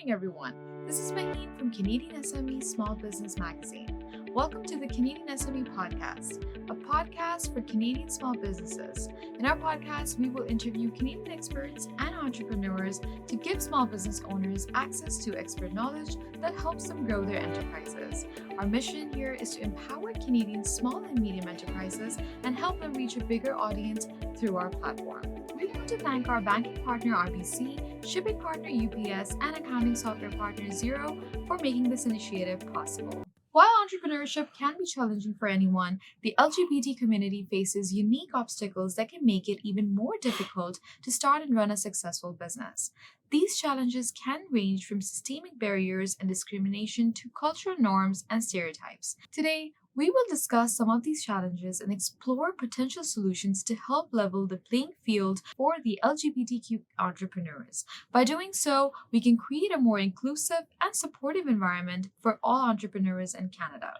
morning, everyone. This is Maheen from CanadianSME Small Business magazine. Welcome to the Canadian SME Podcast, a podcast for Canadian small businesses. In our podcast, we will interview Canadian experts and entrepreneurs to give small business owners access to expert knowledge that helps them grow their enterprises. Our mission here is to empower Canadian small and medium enterprises and help them reach a bigger audience through our platform. We want to thank our banking partner RBC, shipping partner UPS, and accounting software partner Xero for making this initiative possible. While entrepreneurship can be challenging for anyone, the LGBT community faces unique obstacles that can make it even more difficult to start and run a successful business. These challenges can range from systemic barriers and discrimination to cultural norms and stereotypes. Today, we will discuss some of these challenges and explore potential solutions to help level the playing field for the LGBTQ entrepreneurs. By doing so, we can create a more inclusive and supportive environment for all entrepreneurs in Canada.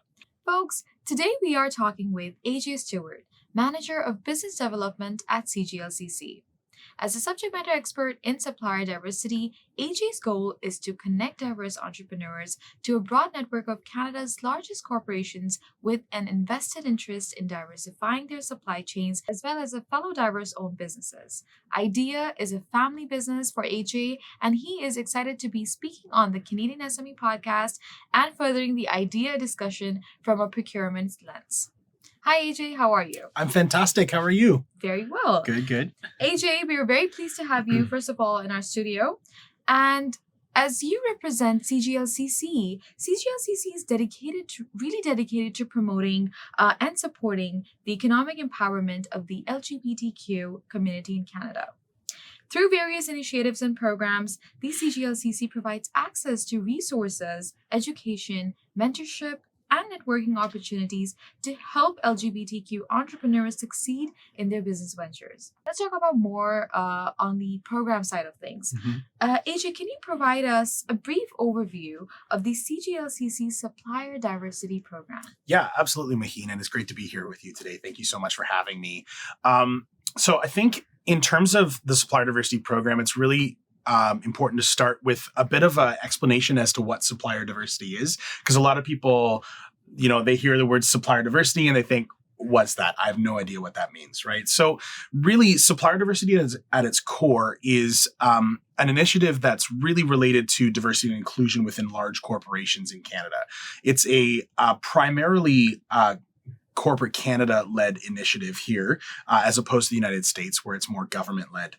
Folks, today we are talking with AJ Stewart, Manager of Business Development at CGLCC. As a subject matter expert in supplier diversity, AJ's goal is to connect diverse entrepreneurs to a broad network of Canada's largest corporations with an invested interest in diversifying their supply chains, as well as fellow diverse-owned businesses. IDEA is a family business for AJ, and he is excited to be speaking on the Canadian SME podcast and furthering the IDEA discussion from a procurement lens. Hi, AJ. How are you? I'm fantastic. How are you? Very well. Good. AJ, we are very pleased to have you, first of all, in our studio. And as you represent CGLCC is really dedicated to promoting and supporting the economic empowerment of the LGBTQ community in Canada. Through various initiatives and programs, the CGLCC provides access to resources, education, mentorship, and networking opportunities to help LGBTQ entrepreneurs succeed in their business ventures. Let's talk about more on the program side of things. AJ, can you provide us a brief overview of the CGLCC Supplier Diversity Program? Yeah, absolutely, Maheen, and it's great to be here with you today. Thank you so much for having me. So I think in terms of the Supplier Diversity Program, it's really important to start with a bit of an explanation as to what supplier diversity is, because a lot of people, they hear the word supplier diversity and they think, what's that? I have no idea what that means, right? So really, supplier diversity at its core is an initiative that's really related to diversity and inclusion within large corporations in Canada. It's a primarily corporate Canada-led initiative here, as opposed to the United States, where it's more government-led.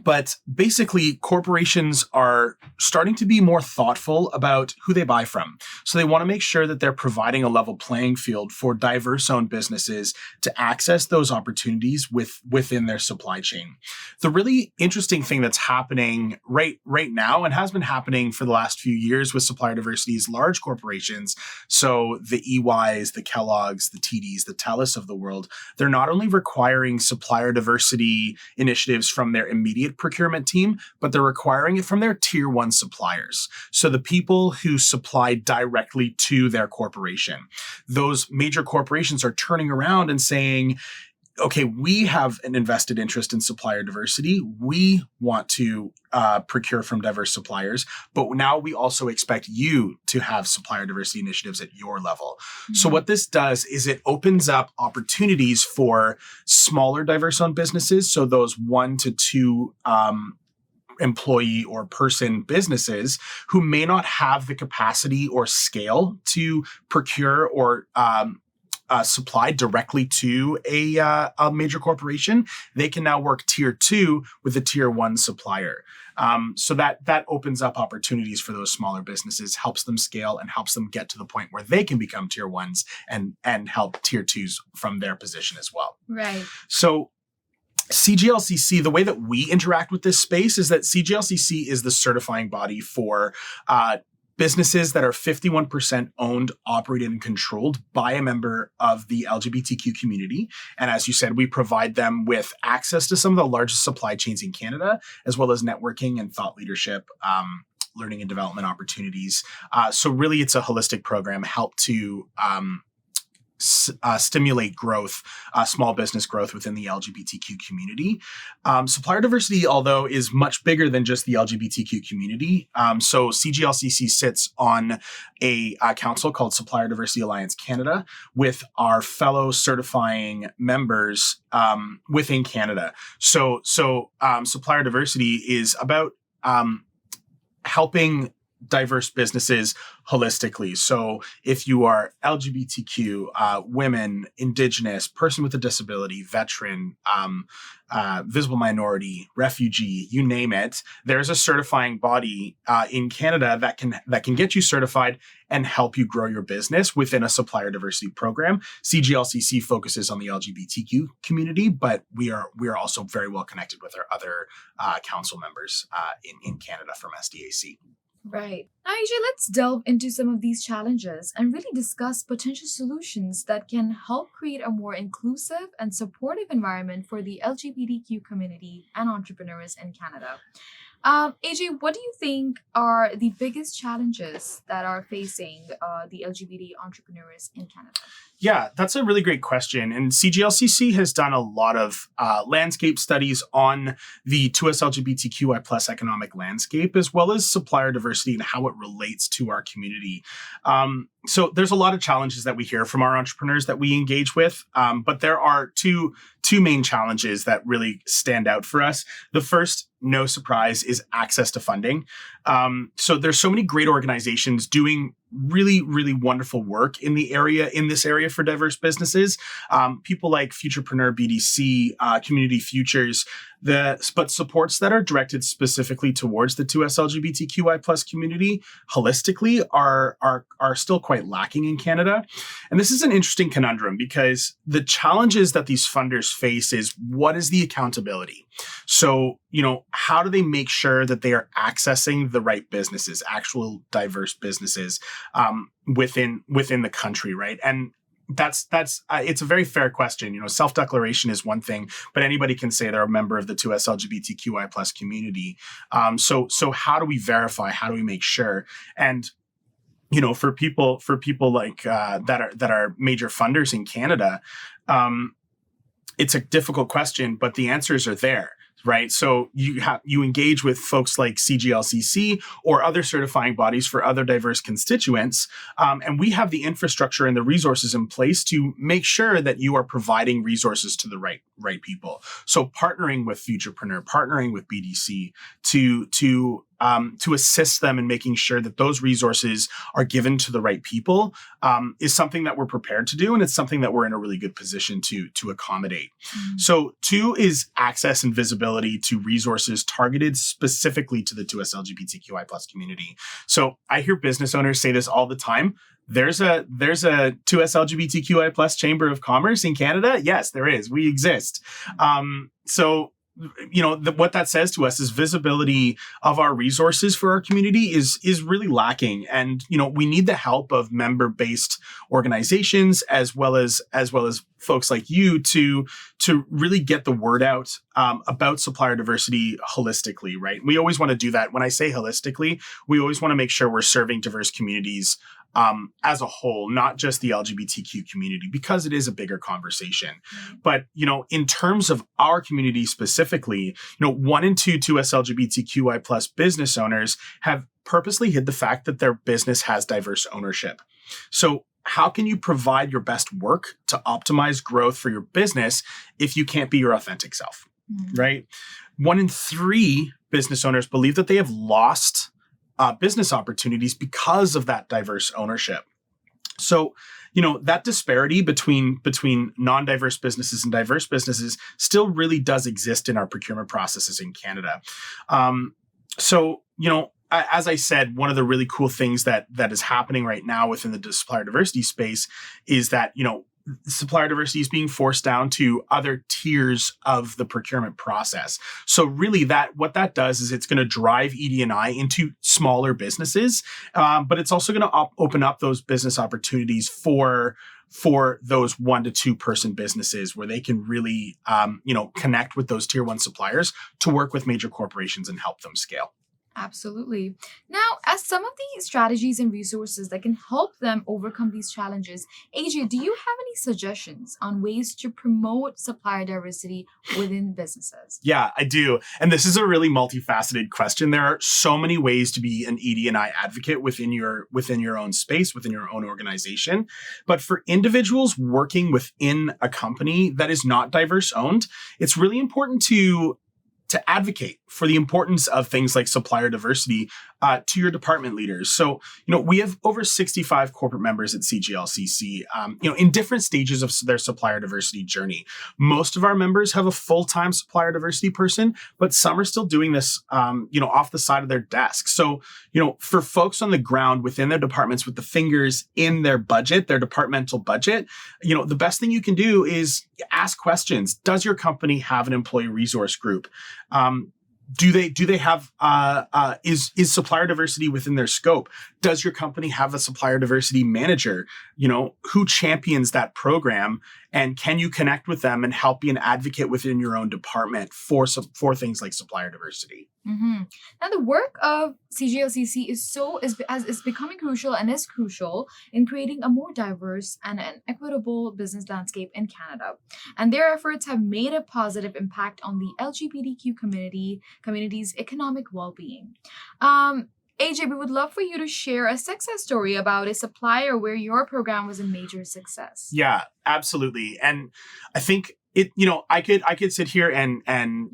But basically, corporations are starting to be more thoughtful about who they buy from. So they want to make sure that they're providing a level playing field for diverse-owned businesses to access those opportunities within their supply chain. The really interesting thing that's happening right now and has been happening for the last few years with supplier diversity is large corporations, so the EYs, the Kellogg's, the TDs, the TELUS of the world, they're not only requiring supplier diversity initiatives from their immediate procurement team, but they're requiring it from their tier one suppliers. So the people who supply directly to their corporation. Those major corporations are turning around and saying, okay, we have an invested interest in supplier diversity. We want to procure from diverse suppliers, but now we also expect you to have supplier diversity initiatives at your level. Mm-hmm. So what this does is it opens up opportunities for smaller diverse-owned businesses, so those 1 to 2 employee or person businesses who may not have the capacity or scale to procure or supply directly to a major corporation. They can now work tier 2 with a tier 1 supplier. So that opens up opportunities for those smaller businesses, helps them scale and helps them get to the point where they can become tier 1s and help tier 2s from their position as well. Right. So CGLCC, the way that we interact with this space is that CGLCC is the certifying body for businesses that are 51% owned, operated, and controlled by a member of the LGBTQ community. And as you said, we provide them with access to some of the largest supply chains in Canada, as well as networking and thought leadership, learning and development opportunities. So really, it's a holistic program, help to stimulate growth, small business growth within the LGBTQ community. Supplier diversity, although, is much bigger than just the LGBTQ community. So CGLCC sits on a council called Supplier Diversity Alliance Canada with our fellow certifying members within Canada. So supplier diversity is about helping diverse businesses holistically. So if you are LGBTQ, women, Indigenous, person with a disability, veteran, visible minority, refugee, you name it, there's a certifying body in Canada that can get you certified and help you grow your business within a supplier diversity program. CGLCC focuses on the LGBTQ community, but we are also very well connected with our other council members in Canada from SDAC. Right. Now, AJ, let's delve into some of these challenges and really discuss potential solutions that can help create a more inclusive and supportive environment for the LGBTQ community and entrepreneurs in Canada. AJ, what do you think are the biggest challenges that are facing the LGBT entrepreneurs in Canada? Yeah, that's a really great question. And CGLCC has done a lot of landscape studies on the 2S LGBTQI plus economic landscape, as well as supplier diversity and how it relates to our community. So there's a lot of challenges that we hear from our entrepreneurs that we engage with, but there are two main challenges that really stand out for us. The first, no surprise, is access to funding. So there's so many great organizations doing really, really wonderful work in this area for diverse businesses. People like Futurepreneur BDC, Community Futures, but supports that are directed specifically towards the 2S LGBTQI plus community holistically are still quite lacking in Canada. And this is an interesting conundrum because the challenges that these funders face is, what is the accountability? So, how do they make sure that they are accessing the right businesses, actual diverse businesses within the country, right? And that's it's a very fair question. Self-declaration is one thing, but anybody can say they're a member of the 2S LGBTQI plus community. So how do we verify? How do we make sure? And for people like that are major funders in Canada, it's a difficult question, but the answers are there. Right. So you engage with folks like CGLCC or other certifying bodies for other diverse constituents. And we have the infrastructure and the resources in place to make sure that you are providing resources to the right people. So partnering with Futurepreneur, partnering with BDC to assist them in making sure that those resources are given to the right people is something that we're prepared to do. And it's something that we're in a really good position to accommodate. Mm-hmm. So 2 is access and visibility to resources targeted specifically to the 2S LGBTQI plus community. So I hear business owners say this all the time. There's a 2S LGBTQI plus Chamber of Commerce in Canada. Yes, there is. We exist. What that says to us is visibility of our resources for our community is really lacking. And, we need the help of member-based organizations as well as folks like you to really get the word out about supplier diversity holistically, right? We always want to do that. When I say holistically, we always want to make sure we're serving diverse communities as a whole, not just the LGBTQ community, because it is a bigger conversation. Mm-hmm. But, in terms of our community specifically, 1 in 2 2S LGBTQI plus business owners have purposely hid the fact that their business has diverse ownership. So how can you provide your best work to optimize growth for your business if you can't be your authentic self, mm-hmm. right? 1 in 3 business owners believe that they have lost business opportunities because of that diverse ownership. So, that disparity between non-diverse businesses and diverse businesses still really does exist in our procurement processes in Canada. As I said, one of the really cool things that is happening right now within the supplier diversity space is that, supplier diversity is being forced down to other tiers of the procurement process. So really what that does is it's going to drive ED&I into smaller businesses, but it's also going to open up those business opportunities for those 1 to 2 person businesses where they can really, connect with those tier 1 suppliers to work with major corporations and help them scale. Absolutely. Now, as some of the strategies and resources that can help them overcome these challenges, AJ, do you have any suggestions on ways to promote supplier diversity within businesses? Yeah, I do. And this is a really multifaceted question. There are so many ways to be an ED&I advocate within your own space, within your own organization. But for individuals working within a company that is not diverse owned, it's really important to advocate for the importance of things like supplier diversity to your department leaders. So, we have over 65 corporate members at CGLCC, in different stages of their supplier diversity journey. Most of our members have a full-time supplier diversity person, but some are still doing this, off the side of their desk. So, for folks on the ground within their departments with the fingers in their budget, their departmental budget, the best thing you can do is ask questions. Does your company have an employee resource group? Do they have is supplier diversity within their scope? Does your company have a supplier diversity manager? Who champions that program, and can you connect with them and help be an advocate within your own department for things like supplier diversity? Mm-hmm. Now, the work of CGLCC is becoming crucial and is crucial in creating a more diverse and an equitable business landscape in Canada. And their efforts have made a positive impact on the LGBTQ community's economic well-being. AJ, we would love for you to share a success story about a supplier where your program was a major success. Yeah, absolutely. And I think I could sit here and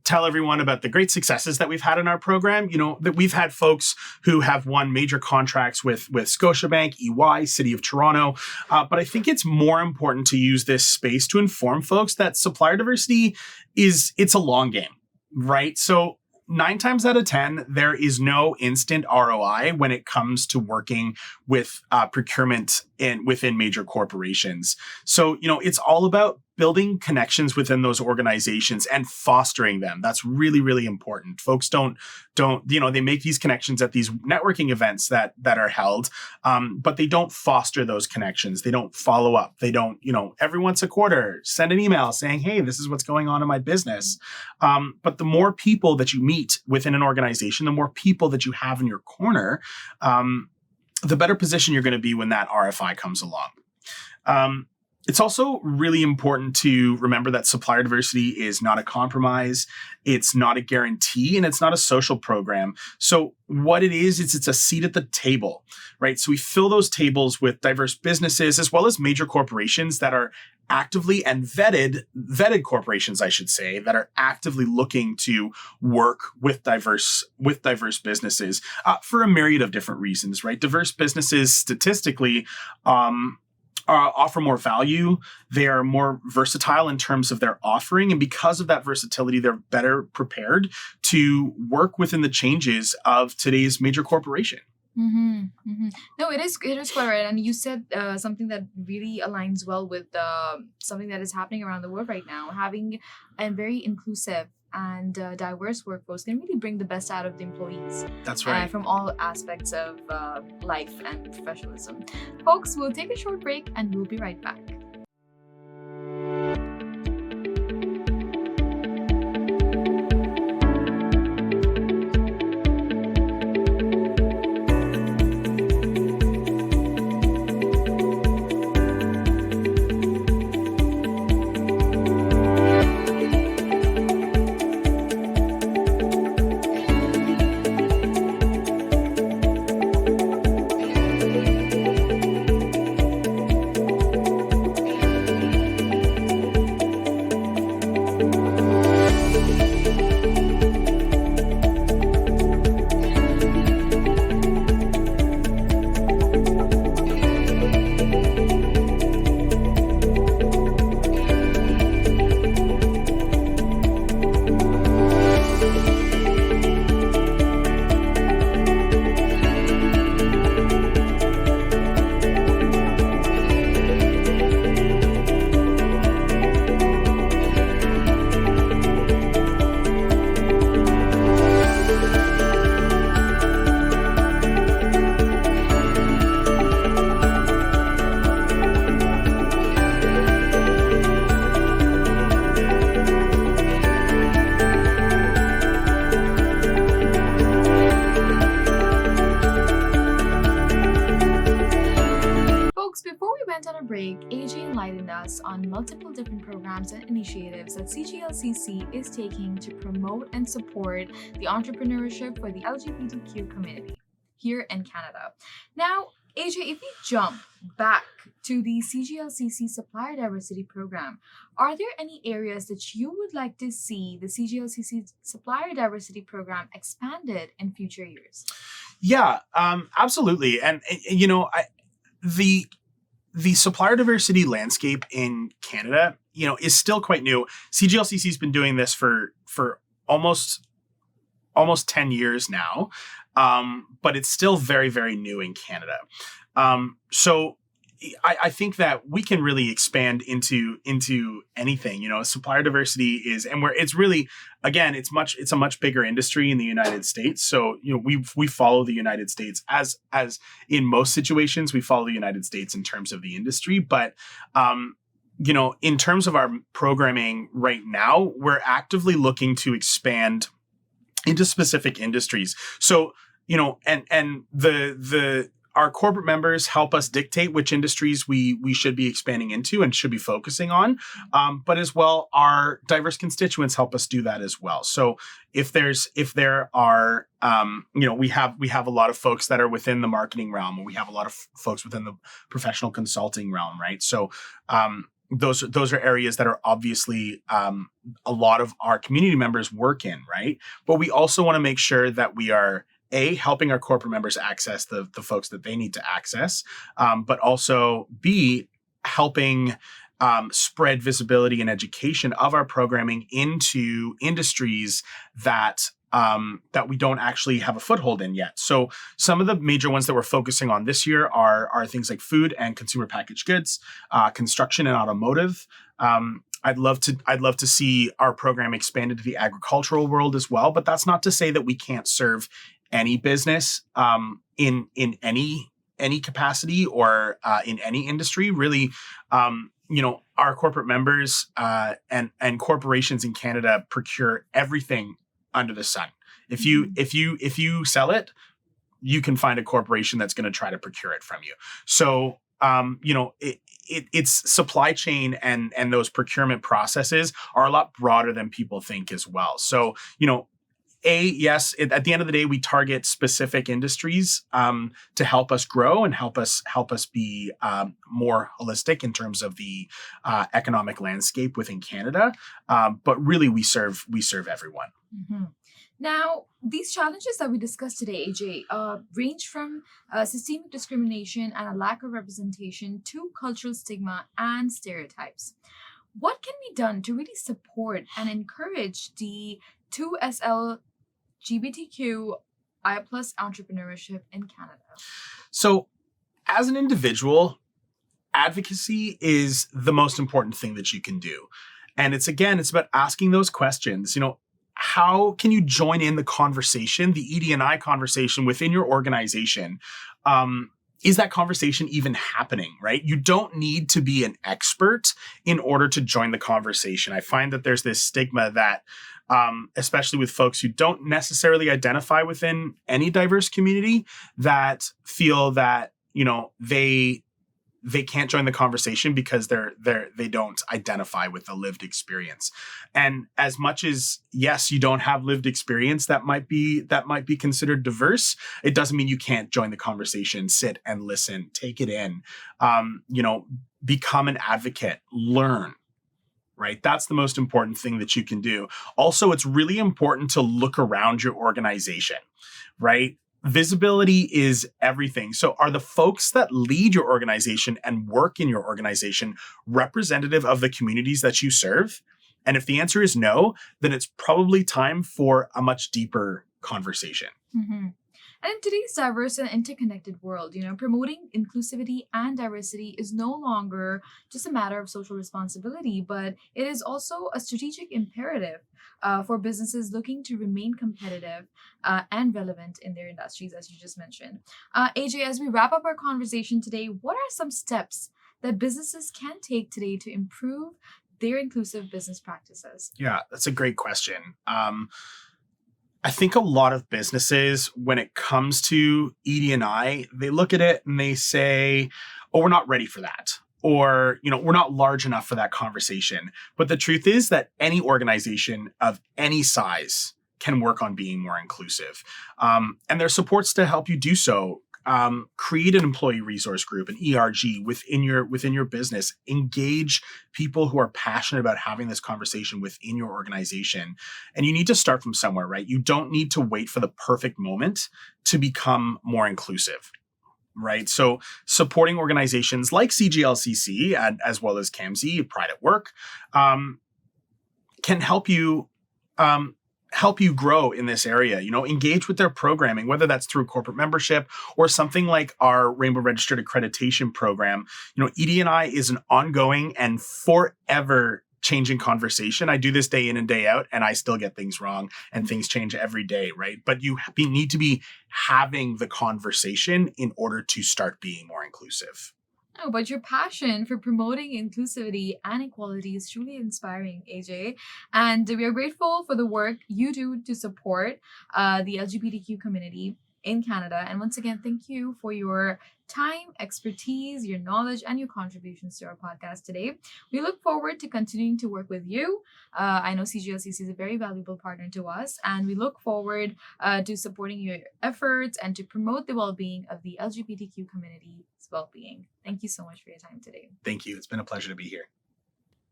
tell everyone about the great successes that we've had in our program. That we've had folks who have won major contracts with Scotiabank, EY, City of Toronto. But I think it's more important to use this space to inform folks that supplier diversity it's a long game, right? So 9 times out of 10, there is no instant ROI when it comes to working with procurement within major corporations. So, it's all about building connections within those organizations and fostering them. That's really, really important. Folks don't, they make these connections at these networking events that are held, but they don't foster those connections. They don't follow up. They don't, every once a quarter, send an email saying, hey, this is what's going on in my business. But the more people that you meet within an organization, the more people that you have in your corner, the better position you're going to be when that RFI comes along. It's also really important to remember that supplier diversity is not a compromise, it's not a guarantee, and it's not a social program. So what it is, it's a seat at the table, right? So we fill those tables with diverse businesses as well as major corporations that are actively and vetted corporations, I should say, that are actively looking to work with diverse businesses for a myriad of different reasons, right? Diverse businesses statistically offer more value. They are more versatile in terms of their offering. And because of that versatility, they're better prepared to work within the changes of today's major corporation. Mm-hmm, mm-hmm. No, it is quite right. And you said something that really aligns well with something that is happening around the world right now. Having a very inclusive and diverse workforce can really bring the best out of the employees. That's right. From all aspects of life and professionalism. Folks, we'll take a short break and we'll be right back. programs and initiatives that CGLCC is taking to promote and support the entrepreneurship for the LGBTQ community here in Canada. Now, AJ, if we jump back to the CGLCC Supplier Diversity Program, are there any areas that you would like to see the CGLCC Supplier Diversity Program expanded in future years? Yeah, absolutely. And the supplier diversity landscape in Canada, is still quite new. CGLCC has been doing this for almost 10 years now, but it's still very, very new in Canada. So I think that we can really expand into anything. Supplier diversity is, and where it's really, again, it's a much bigger industry in the United States. So we follow the United States as in most situations we follow the United States in terms of the industry, but in terms of our programming right now, we're actively looking to expand into specific industries. So and our corporate members help us dictate which industries we should be expanding into and should be focusing on. But as well, our diverse constituents help us do that as well. So if there are, we have a lot of folks that are within the marketing realm, and we have a lot of folks within the professional consulting realm, right? So those are areas that are obviously a lot of our community members work in, right? But we also want to make sure that we are helping our corporate members access the folks that they need to access, but also B, helping spread visibility and education of our programming into industries that we don't actually have a foothold in yet. So some of the major ones that we're focusing on this year are things like food and consumer packaged goods, construction and automotive. I'd love to see our program expanded to the agricultural world as well, but that's not to say that we can't serve any business in any capacity or in any industry. Really, our corporate members and corporations in Canada procure everything under the sun. If you sell it, you can find a corporation that's going to try to procure it from you. So it's supply chain and those procurement processes are a lot broader than people think as well. So yes, at the end of the day, we target specific industries to help us grow and help us be more holistic in terms of the economic landscape within Canada. But really, we serve everyone. Mm-hmm. Now, these challenges that we discussed today, AJ, range from systemic discrimination and a lack of representation to cultural stigma and stereotypes. What can be done to really support and encourage the 2SL LGBTQI+ entrepreneurship in Canada? So, as an individual, advocacy is the most important thing that you can do. And it's about asking those questions. How can you join in the conversation, the ED&I conversation within your organization? Is that conversation even happening, right? You don't need to be an expert in order to join the conversation. I find that there's this stigma that, especially with folks who don't necessarily identify within any diverse community, that feel that, they can't join the conversation because they don't identify with the lived experience. And as much as, yes, you don't have lived experience that might be considered diverse, it doesn't mean you can't join the conversation, sit and listen, take it in, become an advocate, learn. Right? That's the most important thing that you can do. Also, it's really important to look around your organization, right? Visibility is everything. So are the folks that lead your organization and work in your organization representative of the communities that you serve? And if the answer is no, then it's probably time for a much deeper conversation. Mm-hmm. And in today's diverse and interconnected world, promoting inclusivity and diversity is no longer just a matter of social responsibility, but it is also a strategic imperative for businesses looking to remain competitive and relevant in their industries, as you just mentioned. AJ, as we wrap up our conversation today, what are some steps that businesses can take today to improve their inclusive business practices? Yeah, that's a great question. I think a lot of businesses, when it comes to ED&I, they look at it and they say, oh, we're not ready for that. or we're not large enough for that conversation. But the truth is that any organization of any size can work on being more inclusive. And there's supports to help you do so. Create an employee resource group, an ERG within your business. Engage people who are passionate about having this conversation within your organization. And you need to start from somewhere, right? You don't need to wait for the perfect moment to become more inclusive. Right. So supporting organizations like CGLCC as well as CAMSI, Pride at Work, can help you grow in this area. Engage with their programming, whether that's through corporate membership or something like our Rainbow Registered Accreditation program. ED&I is an ongoing and forever changing conversation. I do this day in and day out, and I still get things wrong, and things change every day, right? But you need to be having the conversation in order to start being more inclusive. Oh, but your passion for promoting inclusivity and equality is truly inspiring, AJ. And we are grateful for the work you do to support the LGBTQ community in Canada. And once again, thank you for your time, expertise, your knowledge, and your contributions to our podcast today. We look forward to continuing to work with you. I know CGLCC is a very valuable partner to us, and we look forward to supporting your efforts and to promote the well-being of the LGBTQ community's well-being. Thank you so much for your time today. Thank you. It's been a pleasure to be here.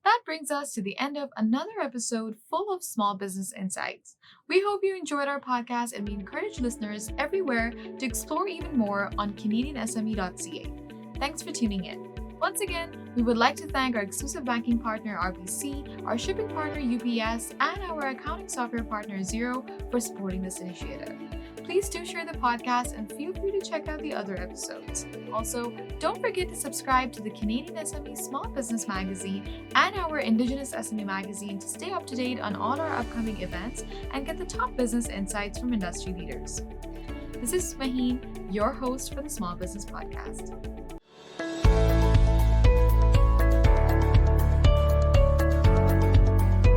That brings us to the end of another episode full of small business insights. We hope you enjoyed our podcast, and we encourage listeners everywhere to explore even more on CanadianSME.ca. Thanks for tuning in. Once again, we would like to thank our exclusive banking partner RBC, our shipping partner UPS, and our accounting software partner Xero for supporting this initiative. Please do share the podcast and feel free to check out the other episodes. Also, don't forget to subscribe to the Canadian SME Small Business magazine and our Indigenous SME magazine to stay up to date on all our upcoming events and get the top business insights from industry leaders. This is Maheen, your host for the Small Business Podcast.